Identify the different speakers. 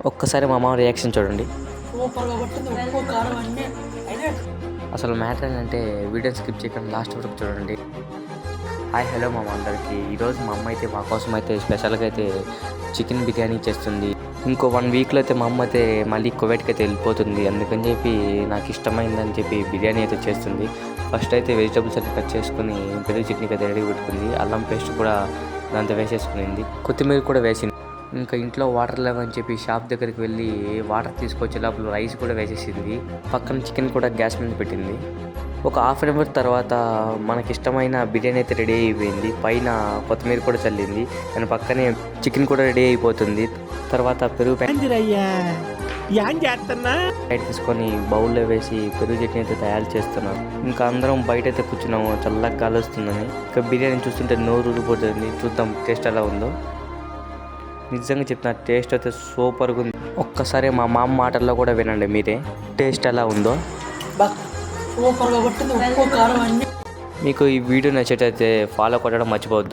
Speaker 1: ఒక్కసారి మా మామ రియాక్షన్ చూడండి.
Speaker 2: సూపర్గా పట్టింది, ఉప్పు కారం అన్నీ.
Speaker 1: అసలు మ్యాటర్ ఏంటంటే వీడియో స్కిప్ చేయకుండా లాస్ట్ వరకు చూడండి. హాయ్ హలో మామ అందరికీ. ఈరోజు మా అమ్మ అయితే మా కోసం అయితే స్పెషల్గా అయితే చికెన్ బిర్యానీ చేస్తుంది. ఇంకో 1 వీక్లో అయితే మా అమ్మ అయితే మళ్ళీ కువైట్కి అయితే వెళ్ళిపోతుంది. అందుకని చెప్పి నాకు ఇష్టమైందని చెప్పి బిర్యానీ అయితే చేస్తుంది. ఫస్ట్ అయితే వెజిటబుల్స్ అయితే కట్ చేసుకుని పెరుగు చట్నీకి అయితే రెడీ పెట్టుకుంది. అల్లం పేస్ట్ కూడా దాంతో వేసేసుకునింది, కొత్తిమీర కూడా వేసింది. ఇంకా ఇంట్లో వాటర్ లేవని చెప్పి షాప్ దగ్గరికి వెళ్ళి వాటర్ తీసుకొచ్చే లోపల రైస్ కూడా వేసేసింది. పక్కన చికెన్ కూడా గ్యాస్ మీద పెట్టింది. ఒక హాఫ్ అన్ అవర్ తర్వాత మనకి ఇష్టమైన బిర్యానీ అయితే రెడీ అయిపోయింది. పైన కొత్తిమీర కూడా చల్లింది. దాని పక్కనే చికెన్ కూడా రెడీ అయిపోతుంది. తర్వాత పెరుగు ప్యాకెట్ తీసుకొని బౌల్లో వేసి పెరుగు చట్నీ అయితే తయారు చేస్తున్నాం. ఇంకా అందరం బయట అయితే కూర్చున్నాము, చల్లగా గాలి వస్తుందని. ఇంకా బిర్యానీ చూస్తుంటే నోరు ఊరిపోతుంది. చూద్దాం టేస్ట్ ఎలా ఉందో. నిజంగా చెప్తున్నా, టేస్ట్ అయితే సూపర్గా ఉంది. ఒక్కసారి మా మామ మాటల్లో కూడా వినండి మీరే, టేస్ట్ ఎలా ఉందో.
Speaker 2: సూపర్గా పట్టింది, ఉప్పు కారం అన్నీ.
Speaker 1: మీకు ఈ వీడియో నచ్చేటైతే ఫాలో కొట్టడం మర్చిపోవద్దు.